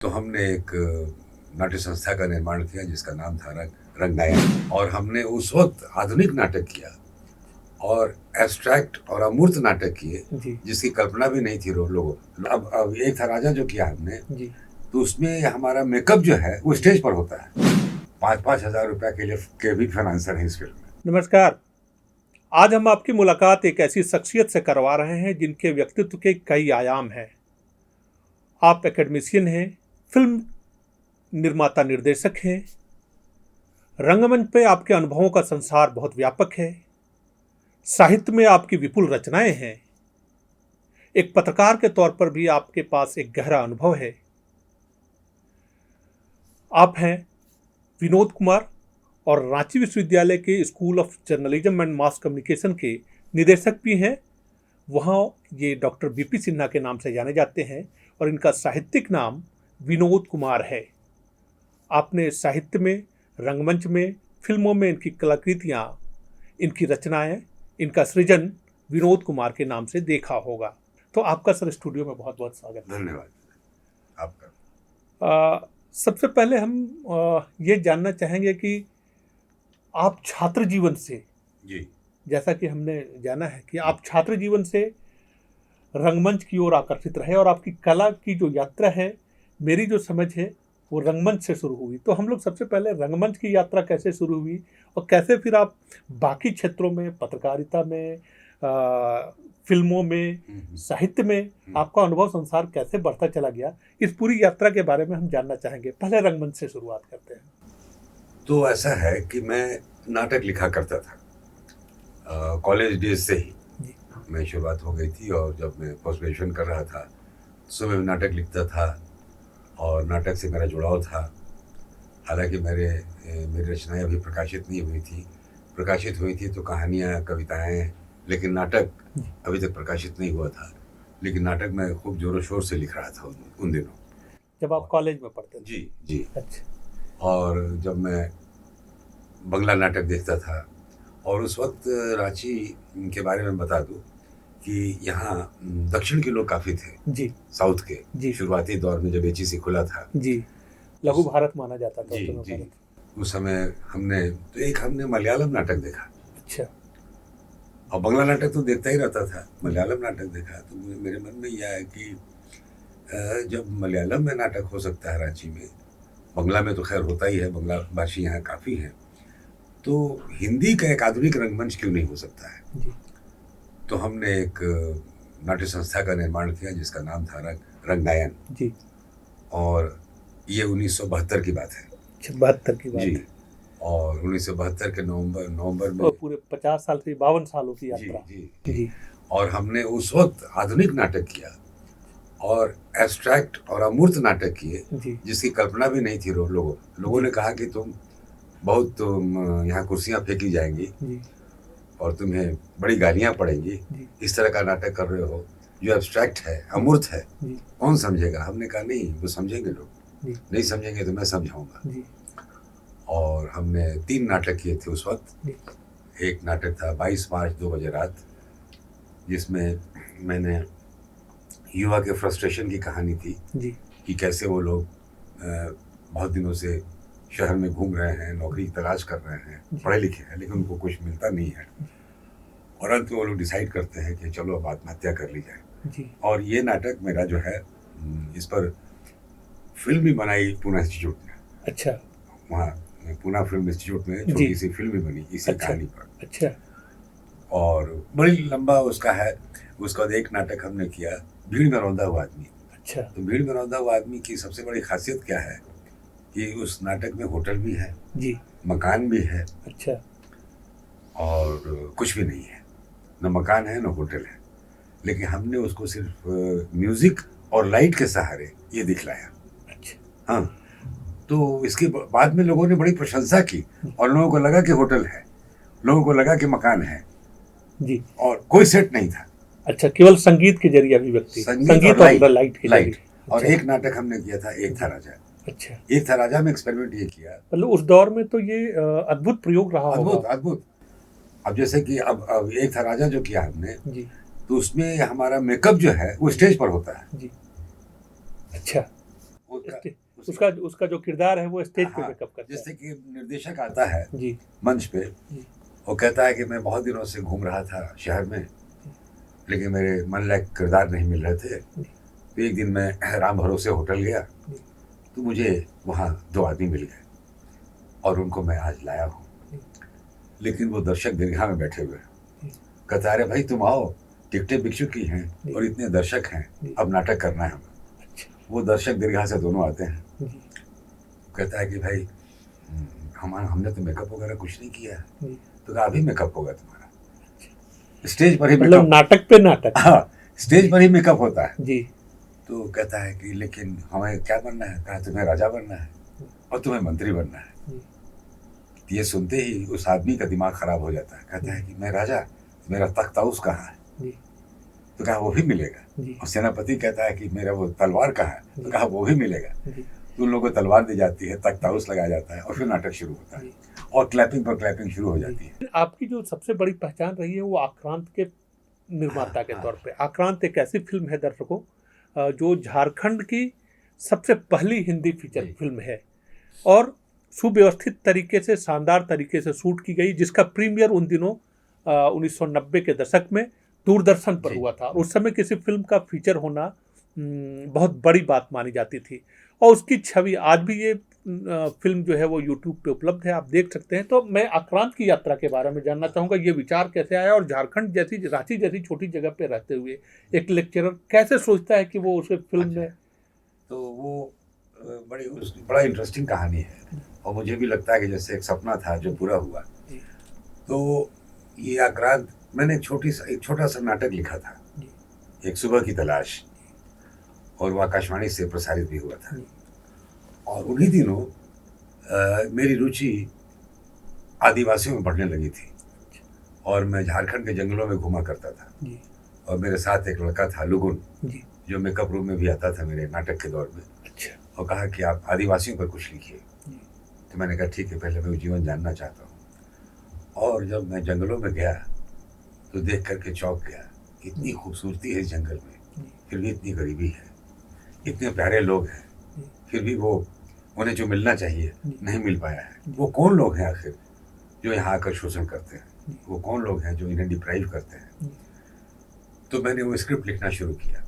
तो हमने एक नाट्य संस्था का निर्माण किया जिसका नाम था रंगनायक, और हमने उस वक्त आधुनिक नाटक किया और एब्स्ट्रैक्ट और अमूर्त नाटक किए जी जिसकी कल्पना भी नहीं थी लोगों को। अब एक था राजा जो किया हमने, जी तो उसमें हमारा मेकअप जो है वो स्टेज पर होता है। 5,000 रुपया के लिए के भी फाइनेंसर है इस फिल्म में। नमस्कार। आज हम आपकी मुलाकात एक ऐसी शख्सियत से करवा रहे हैं जिनके व्यक्तित्व के कई आयाम हैं। आप एकेडमिशियन हैं, फिल्म निर्माता निर्देशक हैं। रंगमंच पे आपके अनुभवों का संसार बहुत व्यापक है। साहित्य में आपकी विपुल रचनाएं हैं। एक पत्रकार के तौर पर भी आपके पास एक गहरा अनुभव है। आप हैं विनोद कुमार और रांची विश्वविद्यालय के school of journalism and mass communication के निदेशक भी हैं। वहाँ ये डॉक्टर बीपी सिन्हा के नाम से जाने जाते हैं और इनका साहित्यिक नाम विनोद कुमार है। आपने साहित्य में, रंगमंच में, फिल्मों में इनकी कलाकृतियाँ, इनकी रचनाएं, इनका सृजन विनोद कुमार के नाम से देखा होगा। तो आपका सर स्टूडियो में बहुत बहुत स्वागत है। धन्यवाद आपका। सबसे पहले हम ये जानना चाहेंगे कि आप छात्र जीवन से, जी जैसा कि हमने जाना है कि आप छात्र जीवन से रंगमंच की ओर आकर्षित रहे और आपकी कला की जो यात्रा है, मेरी जो समझ है वो रंगमंच से शुरू हुई। तो हम लोग सबसे पहले रंगमंच की यात्रा कैसे शुरू हुई और कैसे फिर आप बाकी क्षेत्रों में, पत्रकारिता में, फिल्मों में, साहित्य में आपका अनुभव संसार कैसे बढ़ता चला गया, इस पूरी यात्रा के बारे में हम जानना चाहेंगे। पहले रंगमंच से शुरुआत करते हैं। तो ऐसा है कि मैं नाटक लिखा करता था कॉलेज डेज से ही। मैं शुरुआत हो गई थी, और जब मैं पोस्ट ग्रेजुएशन कर रहा था तो मैं नाटक लिखता था और नाटक से मेरा जुड़ाव था। हालांकि मेरी रचनाएं अभी प्रकाशित नहीं हुई थी। प्रकाशित हुई थी तो कहानियाँ, कविताएं, लेकिन नाटक अभी तक प्रकाशित नहीं हुआ था। लेकिन नाटक मैं खूब जोरों शोर से लिख रहा था उन दिनों, जब आप कॉलेज में पढ़ते थे? जी जी। अच्छा। और जब मैं बंगला नाटक देखता था, और उस वक्त रांची के बारे में बता दूं कि यहाँ दक्षिण के लोग काफ़ी थे जी साउथ के। जी शुरुआती दौर में जब एचईसी खुला था, जी, लघु भारत माना जाता था जी उस जी, समय। उस समय हमने मलयालम नाटक देखा। अच्छा। और बंगला नाटक तो देखता ही रहता था, मलयालम नाटक देखा तो मेरे मन में यह है कि जब मलयालम में नाटक हो सकता है रांची में, बंगला में तो खैर होता ही है, बंगला भाषी यहाँ काफ़ी हैं, तो हिंदी का एक आधुनिक रंगमंच क्यों नहीं हो सकता है। जी तो हमने एक नाट्य संस्था का निर्माण किया जिसका नाम था रंगनायक, जी। और ये 1972 की बात है। 72 की बात जी। है। और 1972 के नवंबर में, और पूरे 50 साल से 52 सालों की जी यात्रा। जी जी जी। और हमने उस वक्त आधुनिक नाटक किया और एब्स्ट्रैक्ट और अमूर्त नाटक किए जी जिसकी कल्पना भी नहीं थी लोगों ने कहा कि तुम यहाँ कुर्सियाँ फेंकी जाएंगी जी और तुम्हें बड़ी गालियाँ पड़ेंगी, जी इस तरह का नाटक कर रहे हो जो एब्स्ट्रैक्ट है, अमूर्त है, जी कौन समझेगा। हमने कहा नहीं, वो समझेंगे लोग, जी नहीं समझेंगे तो मैं समझाऊंगा। जी और हमने 3 नाटक किए थे उस वक्त। जी। एक नाटक था 22 मार्च 2 बजे रात, जिसमें मैंने युवा के फ्रस्ट्रेशन की कहानी थी जी कि कैसे वो लोग बहुत दिनों से शहर में घूम रहे हैं, नौकरी की तलाश कर रहे हैं, पढ़े लिखे हैं, लेकिन उनको कुछ मिलता नहीं है, और अंत में वो लोग डिसाइड करते हैं कि चलो अब आत्महत्या कर ली जाए। जी। और ये नाटक मेरा जो है, इस पर फिल्म भी बनाई पूना इंस्टीट्यूट में। अच्छा। वहाँ पूना फिल्म इंस्टीट्यूट में जी। छोटी सी फिल्म भी बनी इसी अच्छा कहानी पर। अच्छा। और बड़ी लंबा उसका है। उसका बाद एक नाटक हमने किया, भीड़ में रौंदा हुआ आदमी। अच्छा। तो भीड़ में रौंदा हुआ आदमी की सबसे बड़ी खासियत क्या है कि उस नाटक में होटल भी है, जी। मकान भी है, अच्छा। और कुछ भी नहीं है, न मकान है न होटल है, लेकिन हमने उसको सिर्फ म्यूजिक और लाइट के सहारे ये दिखलाया। अच्छा। हाँ, तो इसके बाद में लोगों ने बड़ी प्रशंसा की, और लोगों को लगा कि होटल है, लोगों को लगा कि मकान है, जी। और कोई सेट नहीं था। अच्छा, केवल संगीत के जरिए अभिव्यक्ति, संगीत और लाइट के लाइट। जरिए। और अच्छा। एक नाटक हमने किया था एक था राजा। अच्छा। एक था राजा में एक्सपेरिमेंट ये किया, मतलब उस दौर में तो ये अद्भुत प्रयोग रहा अद्भुत होगा। अद्भुत। अब जैसे कि अब एक था राजा जो किया हमने, जी तो उसमें हमारा मेकअप जो है वो स्टेज पर होता है। जी। अच्छा। उसका उसका जो किरदार है वो स्टेज पे हाँ, मेकअप करता है। जैसे कि निर्देशक आता है जी मंच पे, जी वो कहता है कि मैं बहुत दिनों से घूम रहा था शहर में, लेकिन मेरे मन लायक किरदार नहीं मिल रहे थे। तो एक दिन मैं राम भरोसे होटल गया, तो मुझे वहाँ 2 आदमी मिल गए और उनको मैं आज लाया हूँ। लेकिन वो दर्शक दीर्घा में बैठे हुए हैं। कहता है, अरे भाई तुम आओ, टिकटें बिक चुकी हैं और इतने दर्शक हैं, अब नाटक करना है हमें। वो दर्शक दीर्घा से दोनों आते हैं। कहता है कि भाई हमने तो मेकअप वगैरह कुछ नहीं किया है। तो कहा अभी मेकअप होगा तुम्हारा, स्टेज पर ही मतलब मेकअप। नाटक पे नाटक। हाँ, स्टेज पर ही मेकअप होता है जी। तो कहता है कि लेकिन हमें क्या बनना है? कहा तुम्हें राजा बनना है और तुम्हें मंत्री बनना है। ये सुनते ही उस आदमी का दिमाग खराब हो जाता है। कहता है कि मैं राजा, मेरा तख्त ताउस कहाँ है? तो कहा वो भी मिलेगा। और सेनापति कहता है कि मेरा वो तलवार कहाँ है? तो कहा वो भी मिलेगा। तो उन लोगों को तलवार दी जाती है, तख्त ताउस लगाया जाता है और फिर नाटक शुरू होता है और क्लैपिंग पर क्लैपिंग शुरू हो जाती है। आपकी जो सबसे बड़ी पहचान रही है वो आक्रांत के निर्माता के तौर पे। आक्रांत एक ऐसी फिल्म है दर्शकों, जो झारखंड की सबसे पहली हिंदी फीचर फिल्म है और सुव्यवस्थित तरीके से, शानदार तरीके से शूट की गई, जिसका प्रीमियर उन दिनों 1990 के दशक में दूरदर्शन पर हुआ था। उस समय किसी फिल्म का फीचर होना बहुत बड़ी बात मानी जाती थी और उसकी छवि आज भी, ये फिल्म जो है वो यूट्यूब पे उपलब्ध है, आप देख सकते हैं। तो मैं आक्रांत की यात्रा के बारे में जानना चाहूँगा, ये विचार कैसे आया और झारखंड जैसी, रांची जैसी छोटी जगह पे रहते हुए एक लेक्चरर कैसे सोचता है कि वो उसे फिल्म में। तो वो बड़ा इंटरेस्टिंग कहानी है और मुझे भी लगता है कि जैसे एक सपना था जो पूरा हुआ। तो ये आक्रांत, मैंने एक छोटा सा नाटक लिखा था, एक सुबह की तलाश, और वो आकाशवाणी से प्रसारित भी हुआ था। और उन्हीं दिनों मेरी रुचि आदिवासियों में बढ़ने लगी थी और मैं झारखंड के जंगलों में घूमा करता था। और मेरे साथ एक लड़का था लुगुन, जो मेकअप रूम में भी आता था मेरे नाटक के दौर में। और कहा कि आप आदिवासियों पर कुछ लिखिए। तो मैंने कहा ठीक है, पहले मैं वो जीवन जानना चाहता हूँ। और जब मैं जंगलों में गया तो देख करके चौंक गया। इतनी खूबसूरती है इस जंगल में, फिर भी इतनी गरीबी है, इतने प्यारे लोग हैं, फिर भी वो उन्हें जो मिलना चाहिए नहीं मिल पाया है। वो कौन लोग हैं आखिर जो यहाँ आकर शोषण करते हैं? वो कौन लोग हैं जो इन्हें डिप्राइव करते हैं? तो मैंने वो स्क्रिप्ट लिखना शुरू किया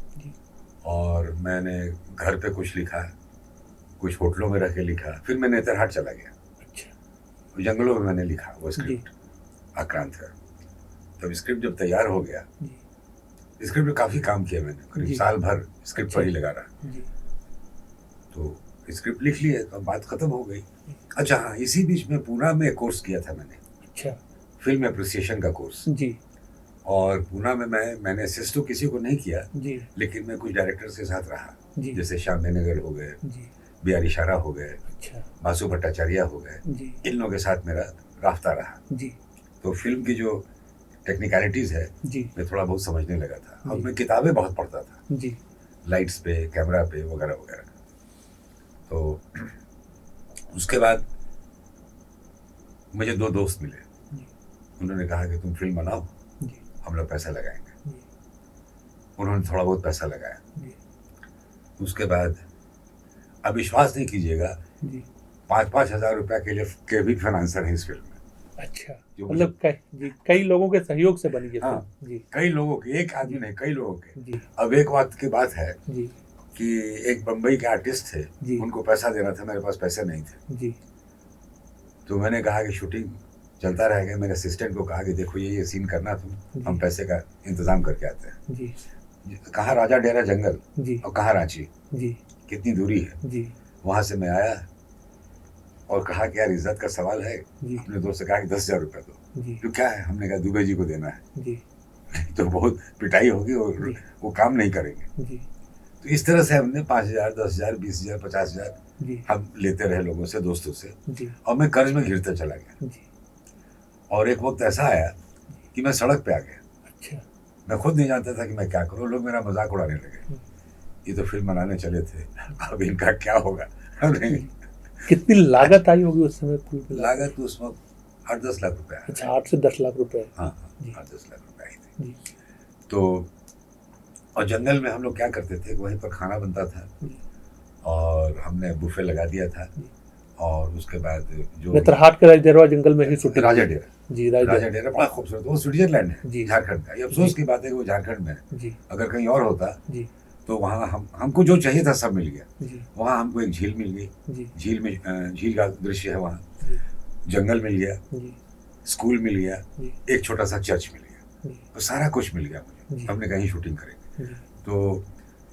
और मैंने घर पे कुछ लिखा, कुछ होटलों में रह के लिखा, फिर मैं नेतरहाट चला गया। जंगलों में मैंने लिखा वो स्क्रिप्ट आक्रांत है। तब स्क्रिप्ट जब तैयार हो गया, स्क्रिप्ट में काफ़ी काम किया मैंने, करीब साल भर स्क्रिप्ट पर ही लगा रहा। तो स्क्रिप्ट लिख लिए तो बात खत्म हो गई। अच्छा हाँ, इसी बीच में पूना में कोर्स किया था मैंने, फिल्म एप्रिसिएशन का कोर्स। और पूना में मैंने असिस्ट तो किसी को नहीं किया, लेकिन मैं कुछ डायरेक्टर्स के साथ रहा, जैसे श्याम बेनेगल हो गए, बिहारी शारा हो गए, बासु भट्टाचार्य हो गए, इन लोगों के साथ मेरा राफ्ता रहा। तो फिल्म की जो टेक्निकलिटीज़ है मैं थोड़ा बहुत समझने लगा था। और मैं किताबें बहुत पढ़ता था, लाइट्स पे, कैमरा पे, वगैरह वगैरह। तो उसके बाद मुझे 2 दोस्त मिले, उन्होंने कहा कि तुम फिल्म बनाओ, हम लोग पैसा लगाएंगे। उन्होंने थोड़ा बहुत पैसा लगाया। उसके बाद अब विश्वास नहीं कीजिएगा, 5-5 हज़ार रुपया के भी फाइनेंसर हैं इस फिल्म में। अच्छा, मतलब कई लोगों के सहयोग से बनी है। हाँ, कई लोगों के, एक आदमी नहीं, कई लोगों के। अब एक वक्त की बात है कि एक बम्बई के आर्टिस्ट थे, उनको पैसा देना था, मेरे पास पैसे नहीं थे। तो मैंने कहा कि शूटिंग चलता रहेगा। मेरे असिस्टेंट को कहा कि देखो ये सीन करना तुम, हम पैसे का इंतजाम करके आते हैं। कहाँ राजा डेरा जंगल और कहाँ रांची, कितनी दूरी है। वहाँ से मैं आया और कहा कि यार इज्जत का सवाल है। अपने दोस्त से कहा कि 10,000 रुपये दो। तो क्या है? हमने कहा दुबे जी को देना है। तो बहुत पिटाई होगी और वो काम नहीं करेंगे। तो इस तरह से हमने 5,000, 10,000, 20,000, 50,000 हम लेते रहे लोगों से, दोस्तों से, और मैं कर्ज में घिरता चला गया। और एक वक्त ऐसा आया कि मैं सड़क पे आ गया। मैं खुद नहीं जानता था कि मैं क्या करूँ। लोग मेरा मजाक उड़ाने लगे, ये तो फिल्म बनाने चले थे, अब इनका क्या होगा। कितनी लागत आई होगी उस समय? लागत उस वक्त 8-10 लाख रुपए। अच्छा, 8 से 10 लाख रुपए। हाँ, 8-10 लाख रुपए आई थी। तो और जंगल में हम लोग क्या करते थे, वहीं पर खाना बनता था और हमने बुफे लगा दिया था। और उसके बाद जो नेतरहाट के राजडेरवा जंगल में ही शूटिंग। राजा डेरा, जी राजा डेरा बड़ा खूबसूरत, वो स्विट्जरलैंड है जी। झारखंड का। ये अफसोस की बात है कि वो झारखंड में है। जी अगर कहीं और होता जी तो वहाँ हमको जो चाहिए था सब मिल गया। जी वहाँ हमको एक झील मिल गई, जी झील में झील का दृश्य है वहाँ, जी जंगल मिल गया, जी स्कूल मिल गया, जी एक छोटा सा चर्च मिल गया, जी तो सारा कुछ मिल गया मुझे। जी। हमने कहीं शूटिंग करेंगे। जी तो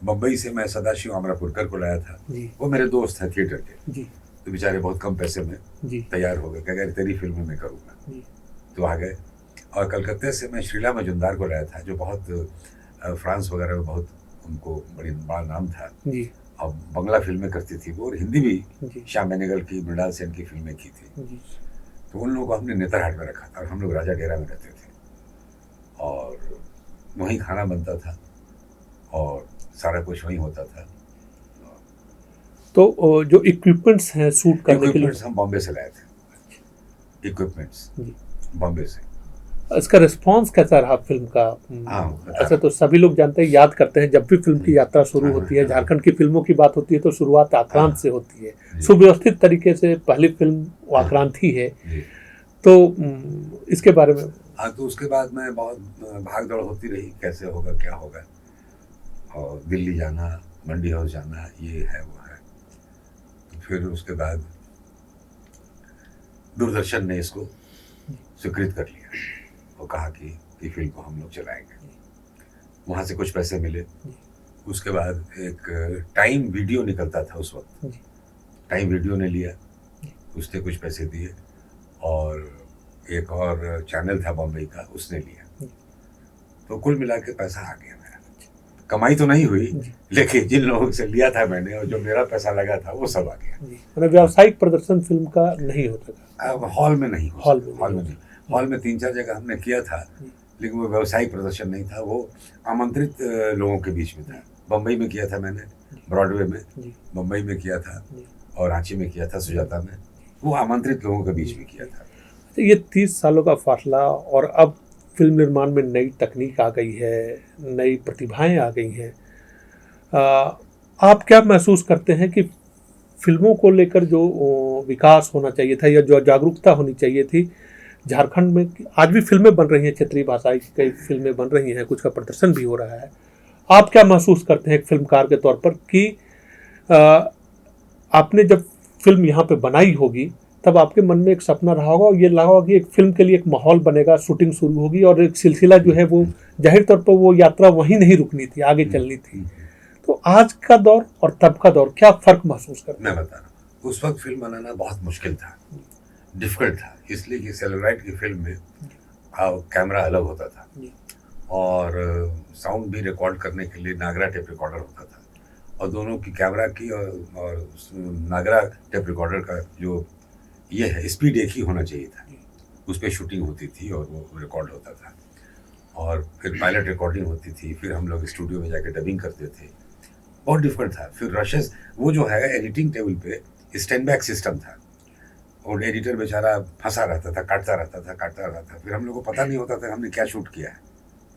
मुंबई से मैं सदाशिव अमरापुरकर को लाया था। जी वो मेरे दोस्त हैं थिएटर के, जी तो बेचारे बहुत कम पैसे में जी तैयार हो गए, कह तेरी फिल्म में करूँगा। जी तो आ गए। और कलकत्ते से मैं श्रीला मजुमदार को लाया था, जो बहुत फ्रांस वगैरह में बहुत उनको बड़ा नाम था। जी और बंगला फिल्में करती थी वो, और हिंदी भी जी श्याम बेनेगल की, मृणाल सेन की फिल्में की थी। जी तो उन लोगों को हमने नेतरहाट में रखा था और हम लोग राजा डेरा में रहते थे, और वहीं खाना बनता था और सारा कुछ वहीं होता था। तो जो इक्विपमेंट्स हैं शूट करने के लिए, इक्विपमेंट्स हम बॉम्बे से लाए थे, इक्विपमेंट्स जी, बॉम्बे से। इसका रिस्पांस कैसा रहा फिल्म का? हाँ, बता ऐसा तो सभी लोग जानते हैं, याद करते हैं, जब भी फिल्म की यात्रा शुरू हाँ, होती है, हाँ। झारखंड की फिल्मों की बात होती है तो शुरुआत आक्रांत हाँ। से होती है। जी। सुव्यवस्थित तरीके से पहली फिल्म आक्रांत ही है। जी। तो इसके बारे में। हाँ, तो उसके बाद में बहुत भाग दौड़ होती रही, कैसे होगा क्या होगा, और दिल्ली जाना, मंडी हाउस जाना, ये है वो है। तो फिर उसके बाद दूरदर्शन ने इसको स्वीकृत कर लिया और कहा कि फिल्म को हम लोग चलाएंगे। वहाँ से कुछ पैसे मिले। उसके बाद एक टाइम वीडियो निकलता था उस वक्त, टाइम वीडियो ने लिया, उसने कुछ पैसे दिए, और एक और चैनल था बॉम्बे का, उसने लिया। तो कुल मिला के पैसा आ गया मेरा। कमाई तो नहीं हुई, लेकिन जिन लोगों से लिया था मैंने और जो मेरा पैसा लगा था वो सब आ गया। मतलब व्यावसायिक प्रदर्शन फिल्म का नहीं होता था। अब हॉल में नहीं, हॉल में 3-4 जगह हमने किया था, लेकिन वो व्यावसायिक प्रदर्शन नहीं था, वो आमंत्रित लोगों के बीच में था। बम्बई में किया था मैंने, ब्रॉडवे में, बम्बई में किया था, और रांची में किया था, सुजाता में। वो आमंत्रित लोगों के बीच में किया था। ये 30 सालों का फासला, और अब फिल्म निर्माण में नई तकनीक आ गई है, नई प्रतिभाएं आ गई हैं। आप क्या महसूस करते हैं कि फिल्मों को लेकर जो विकास होना चाहिए था या जो जागरूकता होनी चाहिए थी झारखंड में? आज भी फिल्में बन रही हैं, क्षेत्रीय भाषाई की कई फिल्में बन रही हैं, कुछ का प्रदर्शन भी हो रहा है। आप क्या महसूस करते हैं एक फिल्मकार के तौर पर कि आपने जब फिल्म यहाँ पे बनाई होगी तब आपके मन में एक सपना रहा होगा, और ये लगा होगा कि एक फिल्म के लिए एक माहौल बनेगा, शूटिंग शुरू होगी, और एक सिलसिला जो है वो जाहिर तौर पर वो यात्रा वहीं नहीं रुकनी थी, आगे चलनी थी। तो आज का दौर और तब का दौर, क्या फर्क महसूस करते हैं? मैं बता रहा हूँ, उस वक्त फिल्म बनाना बहुत मुश्किल था, डिफिकल्ट था, इसलिए कि सेलुलाइट की फिल्म में कैमरा अलग होता था, और साउंड भी रिकॉर्ड करने के लिए नागरा टेप रिकॉर्डर होता था, और दोनों की कैमरा की और नागरा टेप रिकॉर्डर का जो ये है स्पीड एक ही होना चाहिए था। उस पर शूटिंग होती थी और वो रिकॉर्ड होता था, और फिर पायलट रिकॉर्डिंग होती थी, फिर हम लोग स्टूडियो में जाकर डबिंग करते थे। बहुत डिफिकल्ट था। फिर रशेस, वो जो है एडिटिंग टेबल पे स्टैंड बैक सिस्टम था, और एडिटर बेचारा फंसा रहता था, काटता रहता था। फिर हम लोग को पता नहीं होता था हमने क्या शूट किया है,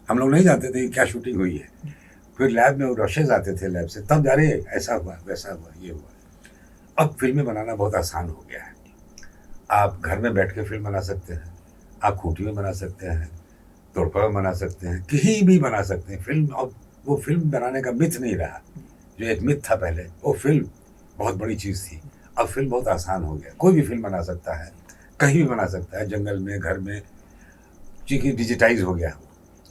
हम लोग नहीं जानते थे क्या शूटिंग हुई है। फिर लैब में वो रशेस आते थे लैब से, तब जा रहे ऐसा हुआ, वैसा हुआ, ये हुआ। अब फिल्में बनाना बहुत आसान हो गया है। आप घर में बैठ के फिल्म बना सकते हैं, आप खूंटी में बना सकते हैं, तोड़फा में बना सकते हैं, कहीं भी बना सकते हैं फिल्म। अब वो फिल्म बनाने का मिथ नहीं रहा, जो एक मिथ था पहले, वो फिल्म बहुत बड़ी चीज़ थी। अब फिल्म बहुत आसान हो गया, कोई भी फिल्म बना सकता है, कहीं भी बना सकता है, जंगल में, घर में, चूँकि डिजिटाइज हो गया।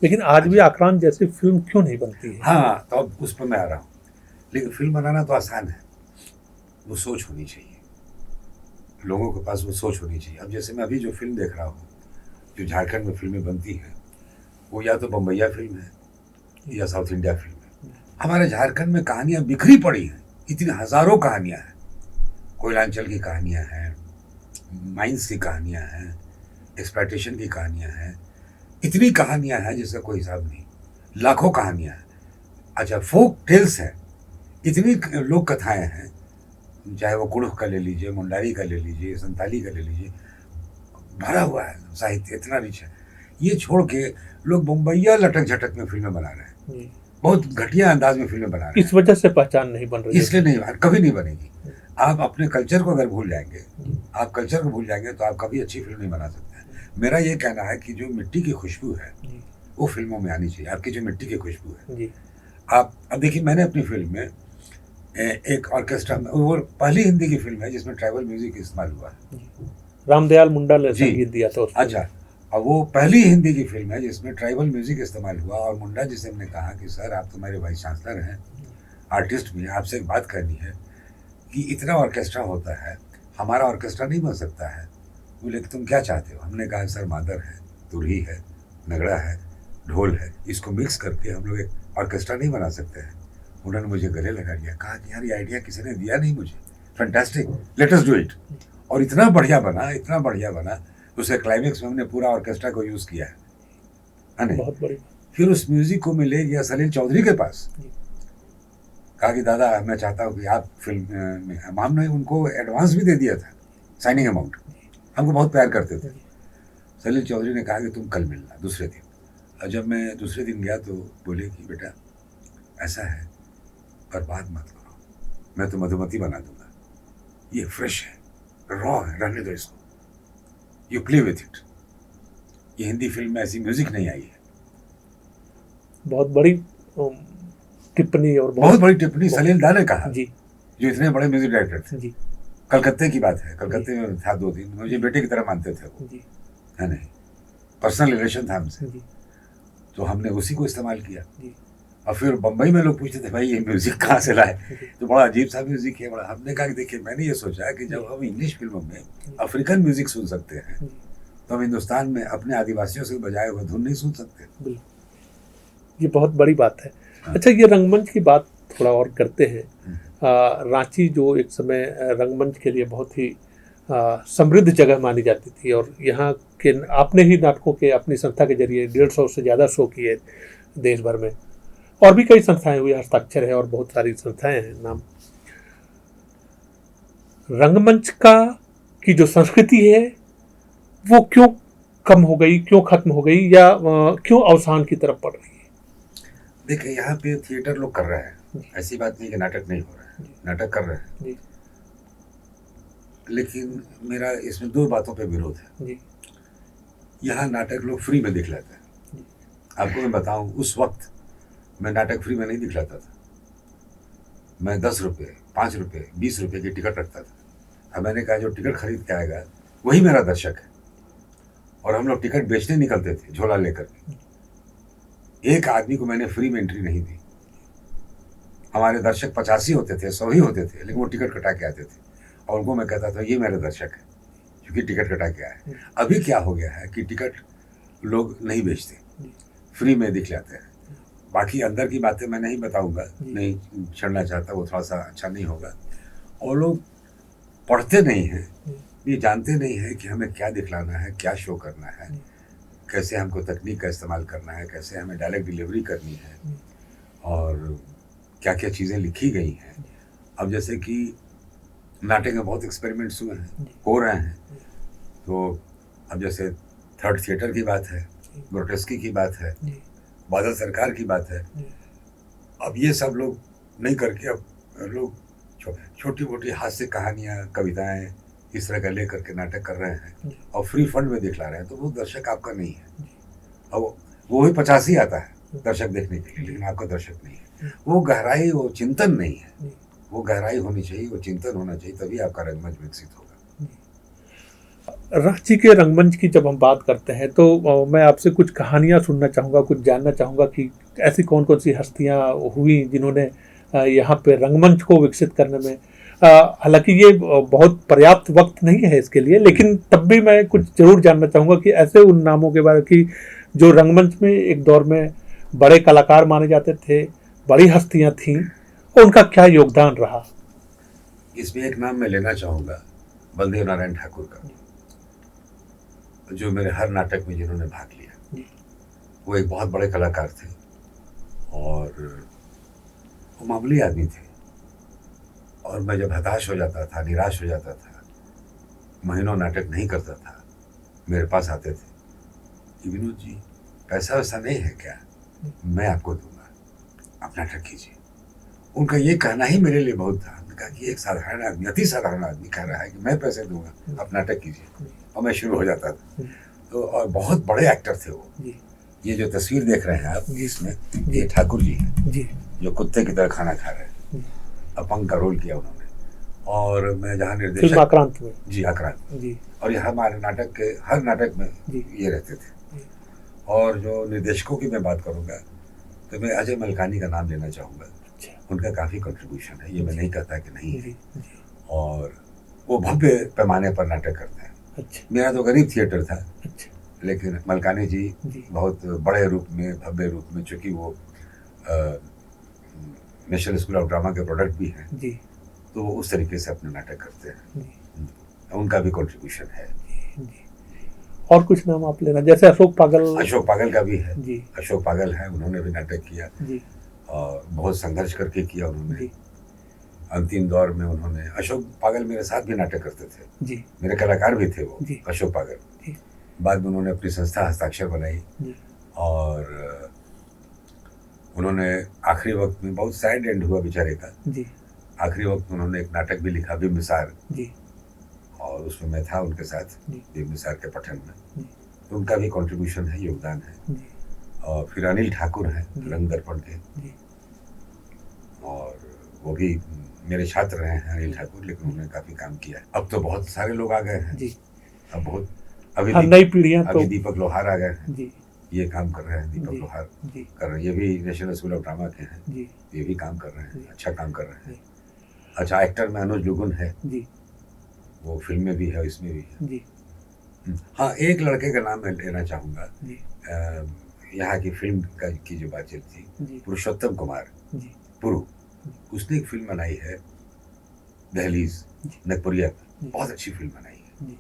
लेकिन आज भी आक्रांत जैसी फिल्म क्यों नहीं बनती है? हाँ, तो अब उस पर मैं आ रहा हूँ। लेकिन फिल्म बनाना तो आसान है, वो सोच होनी चाहिए, लोगों के पास वो सोच होनी चाहिए। अब जैसे मैं अभी जो फिल्म देख रहा हूँ, जो झारखंड में फिल्में बनती हैं, वो या तो बम्बैया फिल्म है या साउथ इंडिया फिल्म है। हमारे झारखंड में कहानियाँ बिखरी पड़ी हैं, इतनी हज़ारों कहानियाँ हैं। कोयलांचल की कहानियाँ हैं, माइंस की कहानियाँ हैं, एक्सप्लॉयटेशन की कहानियाँ हैं, इतनी कहानियाँ हैं जिसका कोई हिसाब नहीं, लाखों कहानियाँ हैं। अच्छा, फोक टेल्स हैं, इतनी लोक कथाएँ हैं, चाहे वो कुड़ुख का ले लीजिए, मुंडारी का ले लीजिए, संताली का ले लीजिए, भरा हुआ है साहित्य, इतना रिच है। ये छोड़ के लोग बम्बैया लटक झटक में फिल्में बना रहे हैं। बहुत घटिया अंदाज में फिल्में बना रहे इस वजह से पहचान नहीं बन रही हैं। है। इसलिए नहीं, कभी नहीं बनेगी। आप अपने कल्चर को अगर भूल जाएंगे, आप कल्चर को भूल जाएंगे तो आप कभी अच्छी फिल्म नहीं बना सकते हैं। मेरा ये कहना है कि जो मिट्टी की खुशबू है वो फिल्मों में आनी चाहिए। आपकी जो मिट्टी की खुशबू है, जी आप अब देखिए, मैंने अपनी फिल्म में एक ऑर्केस्ट्रा में, वो पहली हिंदी की फिल्म है जिसमें ट्राइबल म्यूजिक इस्तेमाल हुआ है। रामदयाल मुंडा ने जी। संगीत दिया था उस फिल्म अच्छा, अब वो पहली हिंदी की फिल्म है जिसमें ट्राइबल म्यूजिक इस्तेमाल हुआ। और मुंडा जी से हमने कहा कि सर, आप तो हमारे वाइस चांसलर हैं, आर्टिस्ट भी हैं, आपसे एक बात करनी है कि इतना ऑर्केस्ट्रा होता है, हमारा ऑर्केस्ट्रा नहीं बन सकता है। बोले कि तुम क्या चाहते हो? हमने कहा सर, मादर है, तुरही है, नगड़ा है, ढोल है, इसको मिक्स करके हम लोग एक ऑर्केस्ट्रा नहीं बना सकते हैं। उन्होंने मुझे गले लगा लिया, कहा कि यार ये आइडिया किसी ने दिया नहीं मुझे, fantastic, let us do it. और इतना बढ़िया बना, इतना बढ़िया बना, उसे क्लाइमेक्स में हमने पूरा ऑर्केस्ट्रा को यूज़ किया है नहीं? बहुत बड़ी। फिर उस म्यूजिक को मैं ले गया सलील चौधरी के पास, कहा कि दादा मैं चाहता हूँ कि आप फिल्म में, हमने उनको एडवांस भी दे दिया था, साइनिंग अमाउंट, हमको बहुत प्यार करते थे। सलील चौधरी ने कहा कि तुम कल मिलना दूसरे दिन। और जब मैं दूसरे दिन गया तो बोले कि बेटा ऐसा है, बर्बाद मत करो, मैं तो मधुमती बना दूंगा, ये फ्रेश है, रॉ है, रहने दो इसको, यू प्ले विथ इट। ये हिंदी फिल्म में ऐसी म्यूजिक नहीं आई है। बहुत बड़ी टिप्पणी और बहुत बड़ी टिप्पणी सलील दा ने कहा, जी जो इतने बड़े म्यूजिक डायरेक्टर थे। जी कलकत्ते की बात है, कलकत्ते में था 2 दिन, मुझे बेटे की तरह मानते थे वो, जी है नहीं, पर्सनल रिलेशन था हमसे, जी तो हमने उसी को इस्तेमाल किया। जी और फिर बम्बई में लोग पूछते थे भाई ये म्यूजिक कहाँ से लाए, तो बड़ा अजीब सा म्यूजिक है, बड़ा। हमने कहा कि देखिए, मैंने ये सोचा कि जब हम इंग्लिश फिल्मों में अफ्रीकन म्यूजिक सुन सकते हैं तो हम हिंदुस्तान में अपने आदिवासियों से बजाए हुए धुन नहीं सुन सकते। बिल्कुल, ये बहुत बड़ी बात है। अच्छा, ये रंगमंच की बात थोड़ा और करते हैं। रांची जो एक समय रंगमंच के लिए बहुत ही समृद्ध जगह मानी जाती थी, और यहाँ के आपने ही नाटकों के अपनी संस्था के जरिए 150 से ज़्यादा शो किए देश भर में, और भी कई संस्थाएं हुई, हस्ताक्षर है और बहुत सारी संस्थाएं हैं नाम। रंगमंच का की जो संस्कृति है वो क्यों कम हो गई, क्यों खत्म हो गई, या क्यों अवसान की तरफ बढ़ रही है? देखिए, यहाँ पे थिएटर लोग कर रहे हैं, ऐसी बात नहीं कि नाटक नहीं हो रहा है, नाटक कर रहे हैं जी लेकिन मेरा इसमें 2 बातों पे विरोध है। जी यहाँ नाटक लोग फ्री में दिखलाते हैं। आपको मैं बताऊं, उस वक्त मैं नाटक फ्री में नहीं दिखलाता था। मैं 10 रुपये, 5 रुपये, 20 रुपये की टिकट रखता था। अब मैंने कहा जो टिकट खरीद के आएगा वही मेरा दर्शक है। और हम लोग टिकट बेचने निकलते थे झोला लेकर के। एक आदमी को मैंने फ्री में एंट्री नहीं दी। हमारे दर्शक 50 ही होते थे, 100 ही होते थे, लेकिन वो टिकट कटा के आते थे और उनको मैं कहता था ये मेरे दर्शक है, क्योंकि टिकट कटा के आए। अभी क्या हो गया है कि टिकट लोग नहीं बेचते, फ्री में दिखलाते हैं। बाकी अंदर की बातें मैं नहीं बताऊंगा, नहीं छेड़ना चाहता, वो थोड़ा सा अच्छा नहीं होगा। और लोग पढ़ते नहीं हैं, ये जानते नहीं है कि हमें क्या दिखलाना है, क्या शो करना है, कैसे हमको तकनीक का इस्तेमाल करना है, कैसे हमें डायरेक्ट डिलीवरी करनी है, और क्या क्या चीज़ें लिखी गई हैं। अब जैसे कि नाटक में बहुत एक्सपेरिमेंट्स हुए हैं, हो रहे हैं। तो अब जैसे थर्ड थिएटर की बात है, ग्रोटेस्की की बात है, बादल सरकार की बात है। अब ये सब लोग नहीं करके अब लोग छोटी मोटी हास्य कहानियाँ, कविताएं इस तरह का ले करके नाटक कर रहे हैं और फ्री फंड में दिखला रहे हैं। तो वो दर्शक आपका नहीं है। अब वो ही 50 ही आता है दर्शक देखने के लिए, लेकिन आपका दर्शक नहीं है। वो गहराई, वो चिंतन नहीं है। वो गहराई होनी चाहिए, वो चिंतन होना चाहिए, तभी आपका रंगमंच विकसित होगा। रांची के रंगमंच की जब हम बात करते हैं तो मैं आपसे कुछ कहानियां सुनना चाहूँगा, कुछ जानना चाहूँगा कि ऐसी कौन कौन सी हस्तियां हुई जिन्होंने यहाँ पे रंगमंच को विकसित करने में, हालांकि ये बहुत पर्याप्त वक्त नहीं है इसके लिए, लेकिन तब भी मैं कुछ जरूर जानना चाहूँगा कि ऐसे उन नामों के बारे की जो रंगमंच में एक दौर में बड़े कलाकार माने जाते थे, बड़ी हस्तियाँ थीं, उनका क्या योगदान रहा। इसमें एक नाम मैं लेना चाहूँगा, बलदेव नारायण ठाकुर का, जो मेरे हर नाटक में जिन्होंने भाग लिया। वो एक बहुत बड़े कलाकार थे और वो मामूली आदमी थे। और मैं जब हताश हो जाता था, निराश हो जाता था, महीनों नाटक नहीं करता था, मेरे पास आते थे कि विनोद जी पैसा वैसा नहीं है क्या, मैं आपको दूंगा, आप नाटक कीजिए। उनका ये कहना ही मेरे लिए बहुत था। उन्होंने कहा कि एक साधारण आदमी, अति साधारण आदमी कह रहा है कि मैं पैसे दूंगा, आप नाटक कीजिए। और मैं शुरू हो जाता था। तो और बहुत बड़े एक्टर थे वो। ये जो तस्वीर देख रहे हैं आप, इसमें ये ठाकुर जी हैं जो कुत्ते की तरह खाना खा रहे हैं। अपंग का रोल किया उन्होंने। और मैं जहाँ निर्देशक आक्रांत में जी, आक्रांत जी, और यह हमारे नाटक के हर नाटक में ये रहते थे। और जो निर्देशकों की मैं बात करूँगा तो मैं अजय मलकानी का नाम लेना चाहूँगा। उनका काफ़ी कंट्रीब्यूशन है, ये मैं नहीं कहता कि नहीं है। और वो भव्य पैमाने पर नाटक करते हैं। मेरा तो गरीब थिएटर था, लेकिन मलकानी जी बहुत बड़े रूप में, भव्य रूप में, चूँकि वो नेशनल स्कूल ऑफ ड्रामा के प्रोडक्ट भी हैं, तो वो उस तरीके से अपने नाटक करते हैं। उनका भी कंट्रीब्यूशन है। और कुछ नाम आप लेना, जैसे अशोक पागल का भी है जी। अशोक पागल है, उन्होंने भी नाटक किया जी। और बहुत संघर्ष करके किया उन्होंने। अंतिम दौर में उन्होंने, अशोक पागल मेरे साथ भी नाटक करते थे जी। मेरे कलाकार भी थे वो जी। अशोक पागल जी। बाद में उन्होंने अपनी संस्था हस्ताक्षर बनाई जी। और उन्होंने आखिरी वक्त में, बहुत सैड एंड हुआ बेचारे का जी। आखिरी वक्त में उन्होंने एक नाटक भी लिखा, बिम्बिसार जी। और उसमें मैं था उनके साथ बिम्बिसार के पठन में। तो उनका भी कंट्रीब्यूशन है, योगदान है। और फिर अनिल ठाकुर हैं रंग दर्पण के, और वो भी मेरे छात्र रहे हैं अनिल ठाकुर, लेकिन उन्होंने काफ़ी काम किया। अब तो बहुत सारे लोग आ गए हैं जी। अब बहुत, अभी नई पीढ़ियां, अभी दीपक लोहार आ गए हैं जी। ये काम कर रहे हैं, दीपक लोहार कर रहे हैं, ये भी नेशनल स्कूल ऑफ ड्रामा के हैं जी। ये भी काम कर रहे हैं, अच्छा काम कर रहे हैं। अच्छा एक्टर में अनुज लुगुन है जी, वो फिल्म में भी है, इसमें भी है जी। हाँ, एक लड़के का नाम मैं लेना चाहूँगा, यहाँ की फिल्म की जो बातचीत थी, पुरुषोत्तम कुमार पुरु, उसने एक फिल्म बनाई है दहलीज नगपुरिया, बहुत अच्छी फिल्म बनाई है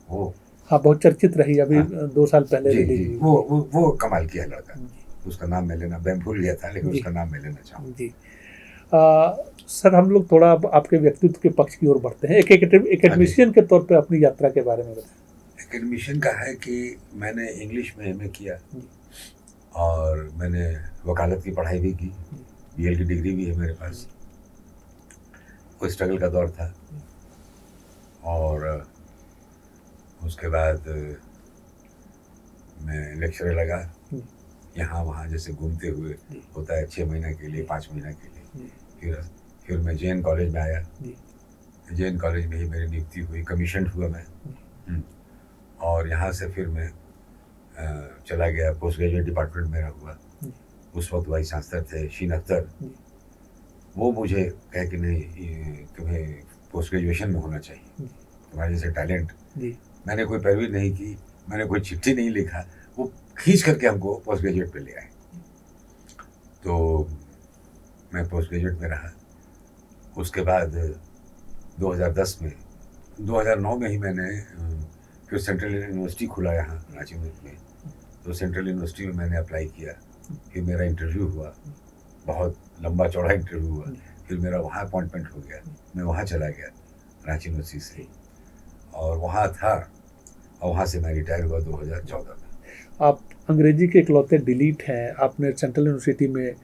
वो। हाँ, बहुत चर्चित रही, अभी 2 साल पहले जी, जी, वो कमाल किया लड़का। उसका नाम मैं लेना, मैं भूल गया था, लेकिन उसका नाम मैं लेना चाहूँगा जी। सर, हम लोग थोड़ा आपके व्यक्तित्व के पक्ष की ओर बढ़ते हैं। एक एकेडमिशियन के तौर पे अपनी यात्रा के बारे में बताएं। एकेडमिशियन का है कि मैंने इंग्लिश में एमए किया और मैंने वकालत की पढ़ाई भी की, बीएल की डिग्री भी है मेरे पास। कोई स्ट्रगल का दौर था और उसके बाद मैं लेक्चरर लगा यहाँ वहाँ, जैसे घूमते हुए होता है, 6 महीने के लिए, 5 महीने के लिए। फिर मैं जेएन कॉलेज में आया, जेएन कॉलेज में ही मेरी नियुक्ति हुई, कमीशन हुआ मैं। और यहाँ से फिर मैं चला गया, पोस्ट ग्रेजुएट डिपार्टमेंट मेरा हुआ। उस वक्त वाइस चांसलर थे शीन अख्तर, वो मुझे कहे कि नहीं, तुम्हें पोस्ट ग्रेजुएशन में होना चाहिए, तुम्हारे जैसे टैलेंट। मैंने कोई पैरवी नहीं की, मैंने कोई चिट्ठी नहीं लिखा, वो खींच करके हमको पोस्ट ग्रेजुएट पे ले आए। तो मैं पोस्ट ग्रेजुएट में रहा। उसके बाद 2010 में, 2009 में ही मैंने फिर सेंट्रल यूनिवर्सिटी खुला यहाँ रांची में, तो सेंट्रल यूनिवर्सिटी में मैंने अप्लाई किया। फिर मेरा इंटरव्यू हुआ, बहुत लंबा चौड़ा इंटरव्यू हुआ। फिर मेरा वहाँ अपॉइंटमेंट हो गया, मैं वहाँ चला गया रांची यूनिवर्सिटी से, और वहाँ था, और वहाँ से मैं रिटायर हुआ 2014 में। आप अंग्रेजी के इकलौते डिलीट हैं। आपने सेंट्रल यूनिवर्सिटी में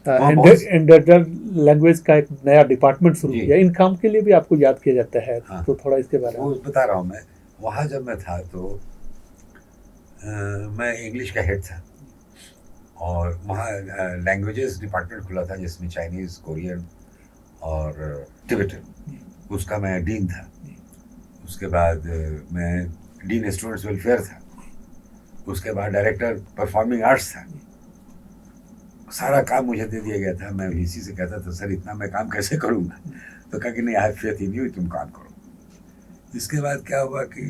एंडेंजर्ड लैंग्वेज का एक नया डिपार्टमेंट शुरू किया, इन काम के लिए भी आपको याद किया जाता है। हाँ, तो थोड़ा इसके बारे में बता रहा हूँ। मैं वहाँ जब मैं था तो मैं इंग्लिश का हेड था, और वहाँ लैंग्वेजेस डिपार्टमेंट खुला था जिसमें चाइनीज़, कोरियन और टिबेटन, उसका मैं डीन था। उसके बाद मैं डीन स्टूडेंट्स वेलफेयर था। उसके बाद डायरेक्टर परफॉर्मिंग आर्ट्स था। सारा काम मुझे दे दिया गया था। मैं वीसी से कहता था, सर इतना मैं काम कैसे करूँगा? तो कहा कि नहीं, I have faith in you, तुम काम करो। इसके बाद क्या हुआ कि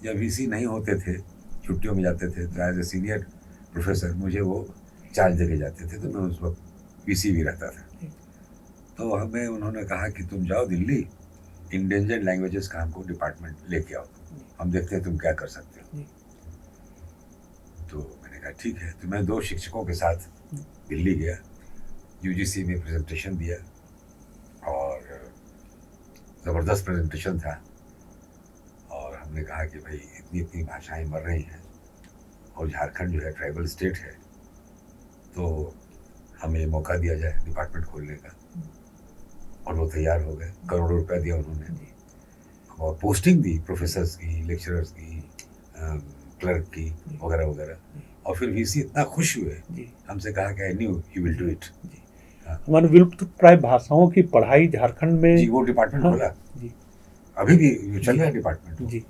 जब वीसी नहीं होते थे, छुट्टियों में जाते थे, तो एज ए सीनियर प्रोफेसर मुझे वो चार्ज दे के जाते थे, तो मैं उस वक्त वीसी भी रहता था। तो हमें उन्होंने कहा कि तुम जाओ दिल्ली, इंडेंजर्ड लैंग्वेजेस का हमको डिपार्टमेंट लेके आओ, हम देखते हैं तुम क्या कर सकते हो। तो मैंने कहा ठीक है। तो मैं 2 शिक्षकों के साथ दिल्ली गया, यूजीसी में प्रेजेंटेशन दिया, और ज़बरदस्त प्रेजेंटेशन था। और हमने कहा कि भाई इतनी इतनी भाषाएं मर रही हैं, और झारखंड जो है ट्राइबल स्टेट है, तो हमें मौका दिया जाए डिपार्टमेंट खोलने का, और वो तैयार हो गए। करोड़ों रुपया दिया उन्होंने और पोस्टिंग दी प्रोफेसर्स की, लेक्चरर्स की, क्लर्क की वगैरह वगैरह। और फिर वीसी इतना खुश हुए, हमसे कहा कि I knew you will do it. हमारे विलुप्त प्राय भाषाओं की पढ़ाई झारखंड में जी, वो डिपार्टमेंट खोला जी अभी भी चल रहा है डिपार्टमेंट जी।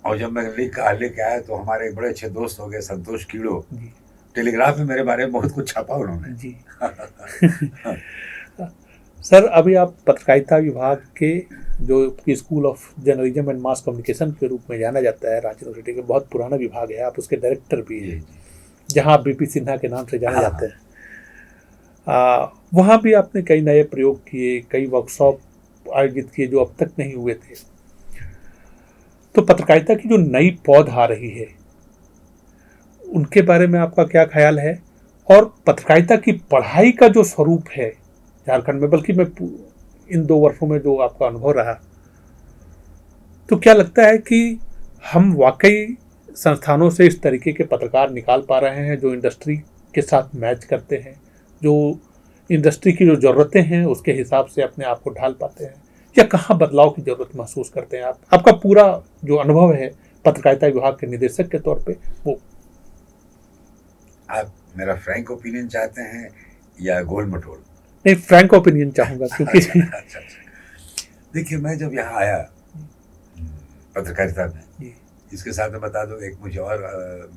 और जब मैं लेके आया तो हमारे एक बड़े अच्छे दोस्त हो गए संतोष कीड़ो, जी टेलीग्राफ में मेरे बारे में बहुत कुछ छापा उन्होंने। जी। सर, अभी आप पत्रकारिता विभाग के, जो कि school of journalism and mass communication के रूप में जाना जाता है, रांची यूनिवर्सिटी का बहुत पुराना विभाग है, आप उसके डायरेक्टर भी हैं, जहां आप बीपी सिन्हा के नाम से जाने जाते हैं। वहाँ भी आपने कई नए प्रयोग किए, कई वर्कशॉप आयोजित किए जो अब तक नहीं हुए थे। तो पत्रकारिता की जो नई पौध आ रही है, उनके बारे में आपका क्या ख्याल है? और पत्रकारिता की पढ़ाई का जो स्वरूप है झारखंड में, बल्कि मैं इन 2 वर्षों में जो आपका अनुभव रहा, तो क्या लगता है कि हम वाकई संस्थानों से इस तरीके के पत्रकार निकाल पा रहे हैं जो इंडस्ट्री के साथ मैच करते हैं, जो इंडस्ट्री की जो ज़रूरतें हैं उसके हिसाब से अपने आप को ढाल पाते हैं, या कहाँ बदलाव की ज़रूरत महसूस करते हैं आप? आपका पूरा जो अनुभव है पत्रकारिता विभाग के निदेशक के तौर पे, वो। आप मेरा फ्रैंक ओपिनियन चाहते हैं या गोल मटोल? नहीं, फ्रैंक ओपिनियन चाहूँगा क्योंकि अच्छा। देखिए, मैं जब यहाँ आया पत्रकारिता में, इसके साथ मैं बता दूं, एक मुझे और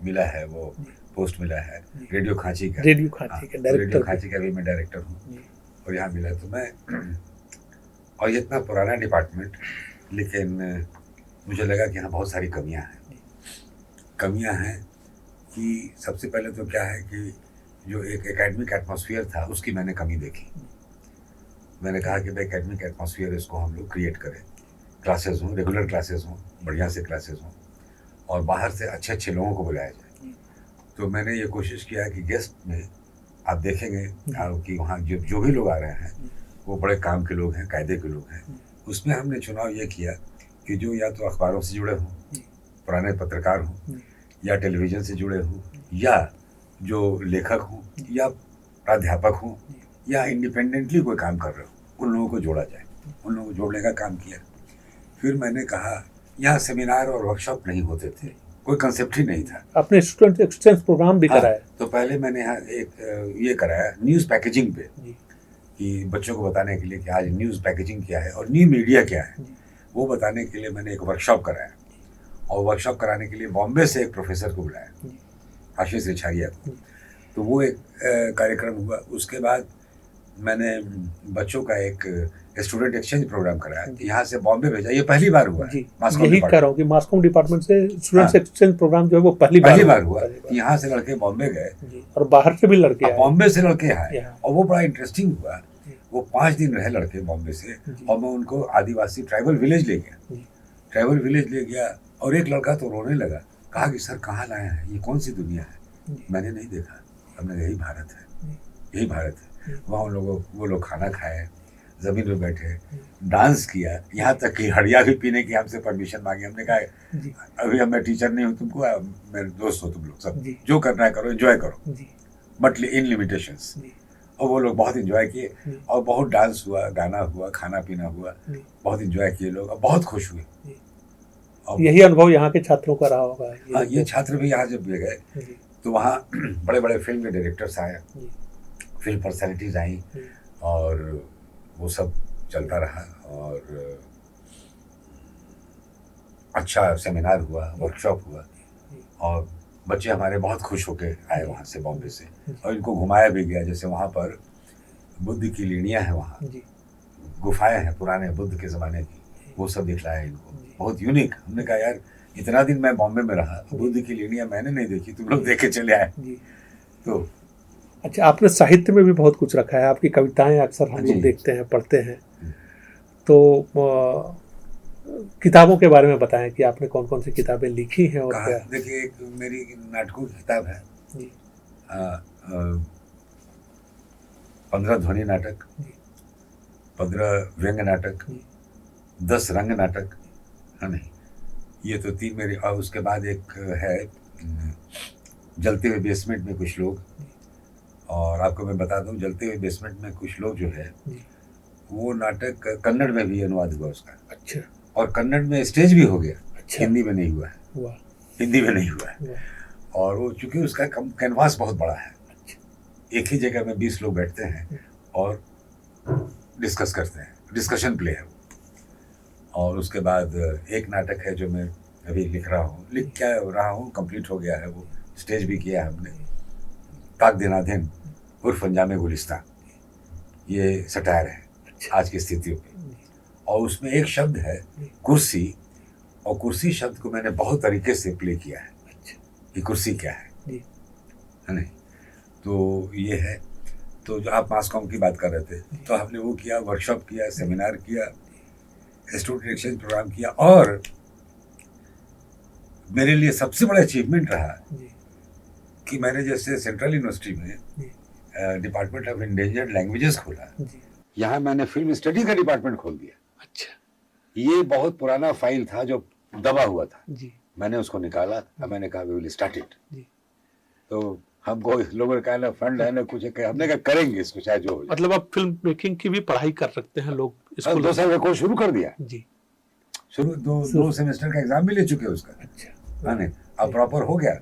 मिला है, वो पोस्ट मिला है रेडियो खांची का। रेडियो खांची का डायरेक्टर, रेडियो खांची का भी मैं डायरेक्टर हूँ और यहाँ मिला। तो मैं, और ये इतना पुराना डिपार्टमेंट, लेकिन मुझे लगा कि यहाँ बहुत सारी कमियाँ हैं कि सबसे पहले तो क्या है कि जो एक एकेडमिक एटमॉस्फेयर था उसकी मैंने कमी देखी। मैंने कहा कि भाई एकेडमिक एटमॉस्फेयर इसको हम लोग क्रिएट करें, क्लासेस हों, रेगुलर क्लासेस हों, बढ़िया से क्लासेस हों, और बाहर से अच्छे अच्छे लोगों को बुलाया जाए। तो मैंने ये कोशिश किया कि गेस्ट में आप देखेंगे कि वहाँ जो भी लोग आ रहे हैं वो बड़े काम के लोग हैं, कायदे के लोग हैं। उसमें हमने चुनाव ये किया कि जो या तो अखबारों से जुड़े हों, पुराने पत्रकार हों, या टेलीविज़न से जुड़े हों, या जो लेखक हों, या प्राध्यापक हों, या इंडिपेंडेंटली कोई काम कर रहे हो, उन लोगों को जोड़ा जाए। उन लोगों को जोड़ने का काम किया। फिर मैंने कहा, यहाँ सेमिनार और वर्कशॉप नहीं होते थे, कोई कंसेप्ट ही नहीं था। आपने स्टूडेंट एक्सचेंज प्रोग्राम भी कराया? तो पहले मैंने यहाँ एक ये कराया न्यूज़ पैकेजिंग पे, कि बच्चों को बताने के लिए कि आज न्यूज़ पैकेजिंग क्या है और न्यू मीडिया क्या है, वो बताने के लिए मैंने एक वर्कशॉप कराया। और वर्कशॉप कराने के लिए बॉम्बे से एक प्रोफेसर को बुलाया, आशीष रिछारिया को। तो वो एक कार्यक्रम हुआ। उसके बाद मैंने बच्चों का एक स्टूडेंट एक्सचेंज प्रोग्राम कराया, यहाँ से बॉम्बे भेजा। ये पहली बार हुआ है। यही कह रहा हूँ कि मास कॉम डिपार्टमेंट से स्टूडेंट एक्सचेंज प्रोग्राम जो है वो पहली बार हुआ। यहाँ से लड़के बॉम्बे गए और बाहर से भी लड़के आए, बॉम्बे से लड़के आए, और वो बड़ा इंटरेस्टिंग हुआ। वो 5 दिन रहे लड़के बॉम्बे से, और मैं उनको आदिवासी ट्राइबल विलेज ले गया। और एक लड़का तो रोने लगा, कहा कि सर कहाँ लाए हैं, ये कौन सी दुनिया है, मैंने नहीं देखा। हमने यही भारत है। वहाँ वो लोग खाना खाए, ज़मीन पे बैठे, डांस किया, यहाँ तक कि हड़िया भी पीने की हमसे परमिशन मांगी। हमने कहा अभी मैं टीचर नहीं हूँ, तुमको मेरे दोस्त हो तुम लोग, सब जो करना है करो, एंजॉय करो, बट इन लिमिटेशंस। और वो लोग बहुत एंजॉय किए, और बहुत डांस हुआ, गाना हुआ, खाना पीना हुआ, बहुत एंजॉय किए लोग, और बहुत खुश हुए। यही अनुभव यहाँ के छात्रों का रहा होगा। ये छात्र भी यहाँ जब गए तो वहाँ बड़े बड़े फिल्म के डायरेक्टर्स आए, फिल्म पर्सनैलिटीज आई, और वो सब चलता रहा। और अच्छा सेमिनार हुआ, वर्कशॉप हुआ, और बच्चे हमारे बहुत खुश होके आए वहाँ से, बॉम्बे से। और इनको घुमाया भी गया, जैसे वहाँ पर बुद्ध की लीनियाँ हैं, वहाँ गुफाएं हैं पुराने बुद्ध के ज़माने की, वो सब दिखलाया इनको, बहुत यूनिक। हमने कहा यार इतना दिन मैं बॉम्बे में रहा, बुद्ध की लीनियाँ मैंने नहीं देखी, तुम लोग देख के चले आए। तो अच्छा, आपने साहित्य में भी बहुत कुछ रखा है, आपकी कविताएं अक्सर हम लोग देखते हैं, पढ़ते हैं। तो किताबों के बारे में बताएं कि आपने कौन कौन सी किताबें लिखी हैं। और क्या? देखिए, एक मेरी नाटकों की किताब है, 15 ध्वनि नाटक, 15 व्यंग्य नाटक, 10 रंग नाटक, है नहीं, ये तो 3 मेरी। और उसके बाद एक है जलते हुए बेसमेंट में कुछ लोग, और आपको मैं बता दूं जलते हुए बेसमेंट में कुछ लोग जो है वो नाटक कन्नड़ में भी अनुवाद हुआ उसका। अच्छा। और कन्नड़ में स्टेज भी हो गया। अच्छा। हिंदी में नहीं हुआ है। वाह। हिंदी में नहीं हुआ है। और वो चूंकि उसका कैनवास बहुत बड़ा है, एक ही जगह में 20 लोग बैठते हैं और डिस्कस करते हैं, डिस्कशन प्ले है वो। और उसके बाद एक नाटक है जो मैं अभी लिख क्या रहा हूँ, कंप्लीट हो गया है वो, स्टेज भी किया है हमने, ताक दिनाधिन उर्फ अंजामे गुलिस्तान। ये सटायर है आज की स्थितियों पे। और उसमें एक शब्द है कुर्सी, और कुर्सी शब्द को मैंने बहुत तरीके से प्ले किया है कि कुर्सी क्या है नहीं। तो ये है। तो जो आप मास कॉम की बात कर रहे थे, तो हमने वो किया, वर्कशॉप किया, सेमिनार किया, स्टूडेंट एक्सचेंज प्रोग्राम किया। और मेरे लिए सबसे बड़ा अचीवमेंट रहा कि मैंने जैसे सेंट्रल यूनिवर्सिटी में डिपार्टमेंट ऑफ इंडेंजर्ड लैंग्वेजेस खोला, यहाँ मैंने फिल्म स्टडी का डिपार्टमेंट खोल दिया। अच्छा। ये बहुत पुराना फाइल था जो दबा हुआ था जी। मैंने उसको निकाला और मैंने कहा वी विल स्टार्ट इट। तो हमको लोगों ने कहा ना फंड है ना कुछ है, हमने कहा करेंगे इसको चाहे जो हो जाए। मतलब आप फिल्म मेकिंग की भी पढ़ाई कर सकते हैं लोग? 2 साल का कोर्स शुरू कर दिया जी। शुरू दो सेमेस्टर का एग्जाम भी ले चुके उसका। अच्छा। हाँ नहीं, अब प्रॉपर हो गया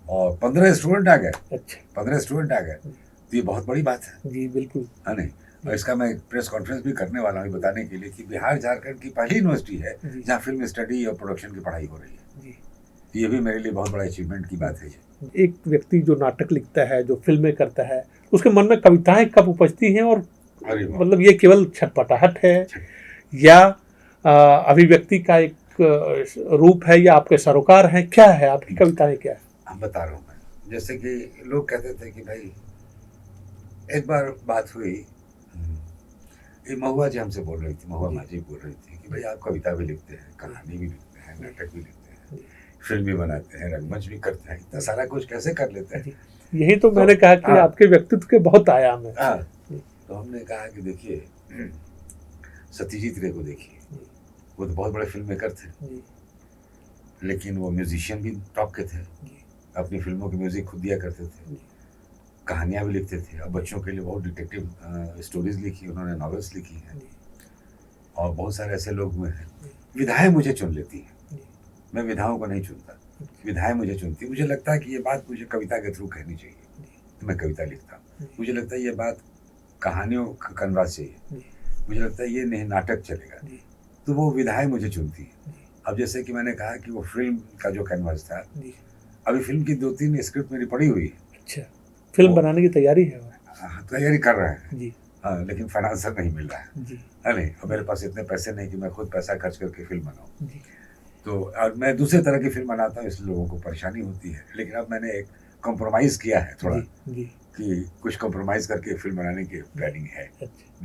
और 15 स्टूडेंट आ गए। अच्छा। 15 स्टूडेंट आ गए तो ये बहुत बड़ी बात है जी। बिल्कुल। हाँ नहीं, और इसका मैं प्रेस कॉन्फ्रेंस भी करने वाला हूँ बताने के लिए कि बिहार झारखंड की पहली यूनिवर्सिटी है जहाँ फिल्म स्टडी और प्रोडक्शन की पढ़ाई हो रही है। ये भी मेरे लिए बहुत बड़ा अचीवमेंट की बात है। एक व्यक्ति जो नाटक लिखता है, जो फिल्में करता है, उसके मन में कविताएं कब उपजती हैं? और मतलब ये केवल छटपटाहट है या अभिव्यक्ति का एक रूप है या आपके सरोकार हैं? क्या है आपकी कविताएं, क्या है? हम बता रहा हूँ मैं। जैसे कि लोग कहते थे कि भाई, एक बार बात हुई, ये महुआ जी हमसे बोल रही थी, महुआ माँ जी बोल रही थी कि भाई आप कविता भी लिखते हैं, कहानी भी लिखते हैं, नाटक भी लिखते हैं, फिल्म भी बनाते हैं, रंगमंच भी करते हैं, इतना सारा कुछ कैसे कर लेते हैं? यही तो मैंने कहा कि आपके व्यक्तित्व के बहुत आयाम है। हाँ, तो हमने कहा कि देखिए सत्यजीत रे को देखिए, वो तो बहुत बड़े फिल्म मेकर थे, लेकिन वो म्यूजिशियन भी टॉप के थे, अपनी फिल्मों की म्यूजिक खुद दिया करते थे, कहानियाँ भी लिखते थे, और बच्चों के लिए बहुत डिटेक्टिव स्टोरीज लिखी उन्होंने, नॉवेल्स लिखी हैं, और बहुत सारे ऐसे लोग हुए हैं। विधाएं मुझे चुन लेती हैं, मैं विधाओं को नहीं चुनता, विधाएं मुझे चुनती। मुझे लगता है कि ये बात मुझे कविता के थ्रू कहनी चाहिए, तो मैं कविता लिखता हूँ। मुझे लगता है ये बात कहानियों का कैनवास चाहिए, मुझे लगता है ये नहीं नाटक चलेगा, तो वो विधाएं मुझे चुनती है। अब जैसे कि मैंने कहा कि वो फिल्म का जो कैनवास था, अभी फिल्म की 2-3 स्क्रिप्ट मेरी पड़ी हुई है। अच्छा, फिल्म बनाने की तैयारी है? तैयारी कर रहे हैं जी। हाँ, लेकिन फाइनेंसर नहीं मिल रहा है जी। नहीं, और मेरे पास इतने पैसे नहीं कि मैं खुद पैसा खर्च करके फिल्म बनाऊँ। तो और मैं दूसरे तरह की फिल्म बनाता हूँ, इसलिए लोगों को परेशानी होती है। लेकिन अब मैंने एक कॉम्प्रोमाइज़ किया है थोड़ा जी। कि कुछ कॉम्प्रोमाइज़ करके फिल्म बनाने की प्लानिंग है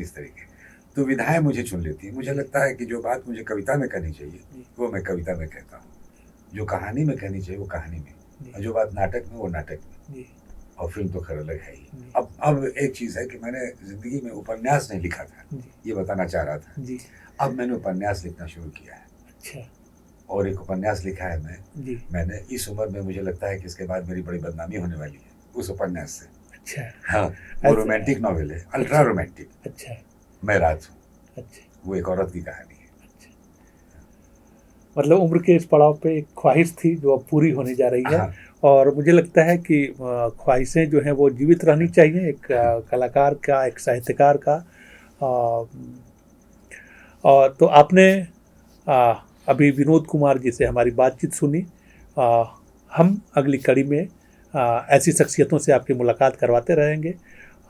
इस तरीके। तो विधाएं मुझे चुन लेती है। मुझे लगता है कि जो बात मुझे कविता में कहनी चाहिए वो मैं कविता में कहता हूँ, जो कहानी में कहनी चाहिए वो कहानी में, और जो बात नाटक में वो नाटक में, और फिल्म तो खैर अलग है ही। अब एक चीज़ है कि मैंने ज़िंदगी में उपन्यास नहीं लिखा था, ये बताना चाह रहा था जी। अब मैंने उपन्यास लिखना शुरू किया है। अच्छा। और एक उपन्यास लिखा है मैंने इस उम्र में, मुझे लगता है कि इसके बाद मेरी बड़ी बदनामी होने वाली है उस उपन्यास से। अच्छा। हाँ, वो रोमांटिक नॉवेल है, अल्ट्रा रोमांटिक। अच्छा। मैं रात हूँ। अच्छा। वो एक औरत की कहानी है। अच्छा। मतलब उम्र के इस पड़ाव पे एक ख्वाहिश थी जो अब पूरी होने जा रही है। हाँ। और मुझे लगता है कि ख्वाहिशें जो हैं वो जीवित रहनी चाहिए, एक कलाकार का, एक साहित्यकार का। और तो आपने अभी विनोद कुमार जी से हमारी बातचीत सुनी। हम अगली कड़ी में ऐसी शख्सियतों से आपकी मुलाकात करवाते रहेंगे।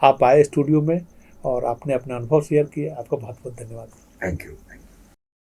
आप आए स्टूडियो में और आपने अपना अनुभव शेयर किया, आपका बहुत बहुत धन्यवाद। Thank you.